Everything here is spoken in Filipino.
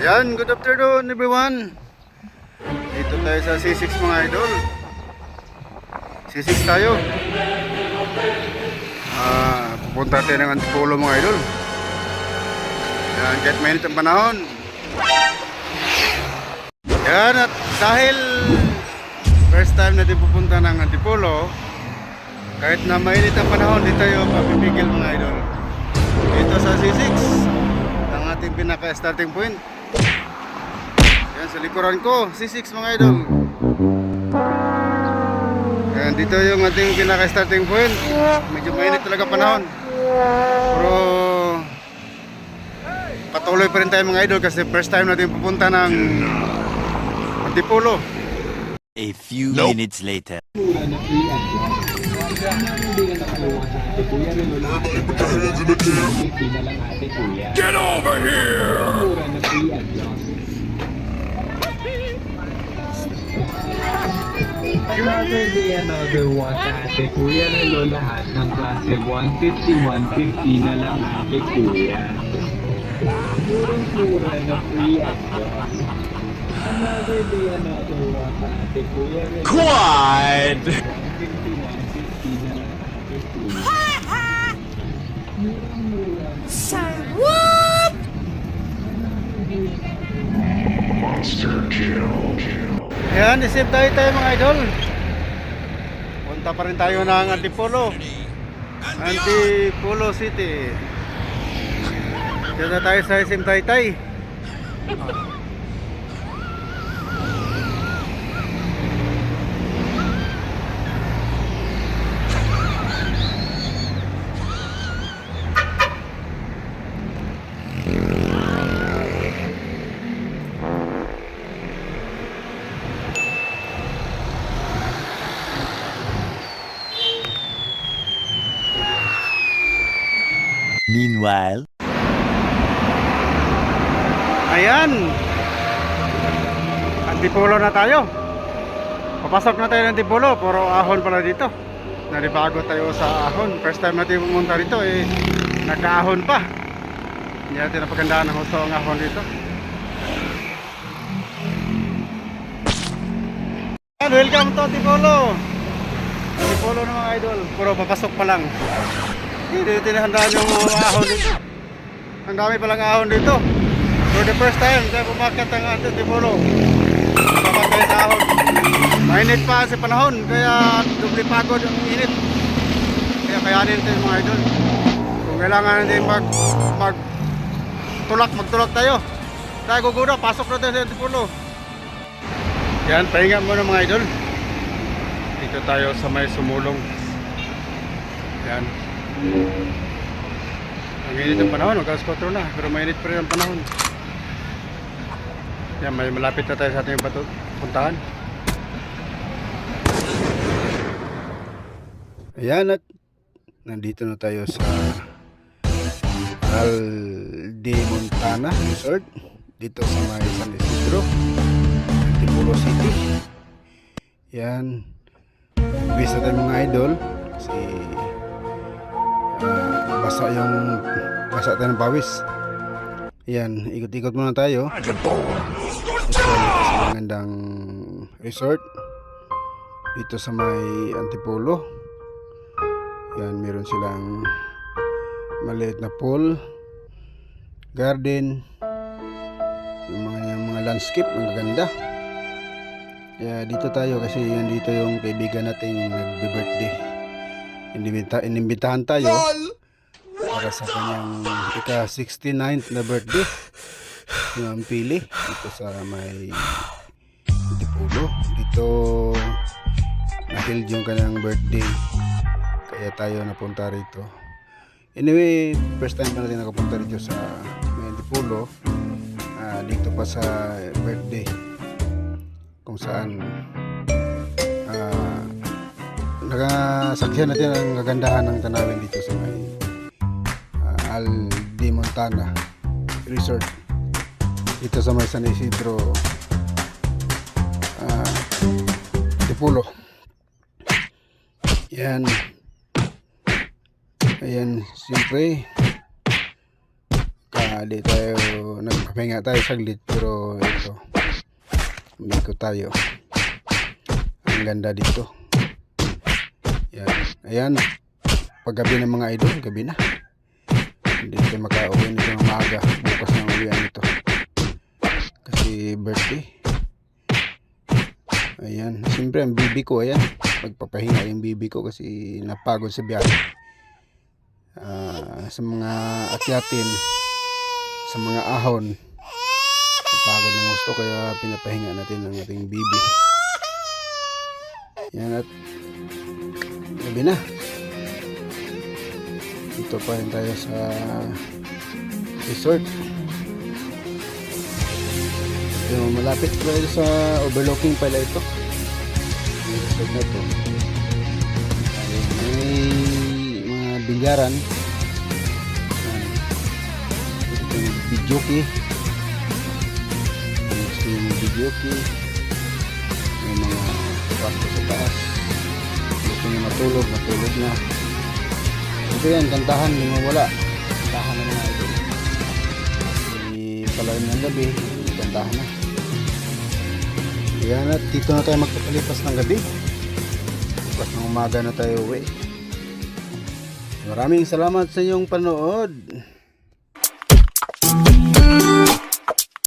Yan, good afternoon everyone. Dito tayo sa C6 mga idol. C6 tayo. Pupunta tayo ng Antipolo mga idol. Yan, kahit mainit ang panahon. Yan, at dahil first time natin pupunta ng Antipolo, kahit na mainit ang panahon, di tayo mapipigil mga idol. Dito sa C6, ang ating pinaka-starting point. Yan sa likuran ko, C6 mga idol. Yan, dito yung ating pinaka-starting point. Medyo mainit talaga panahon. Pero patuloy pa rin tayo mga idol kasi first time natin pupunta ng Antipolo. A few minutes later. Get over here! Another day, another one, ate kuya, lalo lahat ng klase 150, 150 na lang ate kuya. Murang-mura na free ako. Another day, another one, ate kuya, Quad! 150, 150 na lang ate kuya. Murang-mura. Say what? Yan, isip tayo mga idol. Punta pa rin tayo ng Antipolo. Antipolo City. Diyan na tayo sa SM Taytay. Meanwhile, Ayan. Antipolo na tayo. Papasok na tayo ng Antipolo. Puro ahon pala dito. Naribago tayo sa ahon. First time natin pumunta rito nagkaahon pa. Hindi natin napagandaan ng husto ang ahon dito. Ayan, welcome to Antipolo. Antipolo na mga idol. Puro papasok pa lang. Hindi tinahandaan yung mga ahon dito. Ang dami palang ahon dito. For the first time tayo pumakyat ng Antipolo. Papatay sa ahon. Mainit pa sa panahon, kaya dubli pagod ang init. Kaya kayanin natin mga idol. Kung kailangan natin magtulak tayo. Tayo guguda, pasok na tayo sa Antipolo. Yan, pahinga muna mga idol. Dito tayo sa may sumulong. Yan. Ang init ang panahon, magkaskotro na. Pero mainit pa rin ang panahon. Yan, may malapit na tayo sa ating puntahan. Ayan, at nandito na tayo sa Aldemontana Resort. Dito sa may San Isidro, Antipolo City. Yan. Bisa tayo mga idol. Kasi basa tayo ng pawis. Yan, ikot-ikot muna tayo. Sa magandang resort dito sa may Antipolo. Yan, meron silang maliit na pool, garden, yung mga landscape, ang gaganda. Kaya dito tayo kasi yan dito yung kaibigan nating nagbe-birthday. Inimbitahan tayo para sa kanyang ika-69th na birthday. Yung pili dito sa may Antipolo. Dito nahil yung kanyang birthday, kaya tayo napunta rito. Anyway, first time pa natin nakapunta rito sa may Antipolo. Dito pa sa birthday, kung saan nakasaksihan natin ang kagandahan ng tanawin dito sa may Aldemontana Resort dito sa may San Isidro, Antipolo. Yan. Ayan, siyempre di tayo nagpapahinga tayo saglit, pero ito umikot tayo. Ang ganda dito. Ayan, paggabi ng mga idol, gabi na. Hindi tayo makauwi nito ng maaga. Bukas na uwian nito kasi birthday. Ayan, siyempre ang bibi ko, ayan, magpapahinga yung bibi ko kasi napagod sa biyahe. Sa mga akyatin, sa mga ahon, napagod ng gusto, kaya pinapahinga natin ang ating bibi. Yan, at gabi na. Dito pa rin tayo sa resort. Yung malapit tayo sa overlooking pala ito. Yung resort na ito. May mga bilyaran. Ito yung videoke. Gusto yung videoke. May mga kwarto sa taas. Gusto nyo matulog na. Ito yan, kantahan, hindi mo wala. Kantahan na mga ito. Palalim ng gabi, kantahan na. Yan, at dito na tayo magpapalipas ng gabi. Bukas ng umaga na tayo uwi. Maraming salamat sa inyong panood.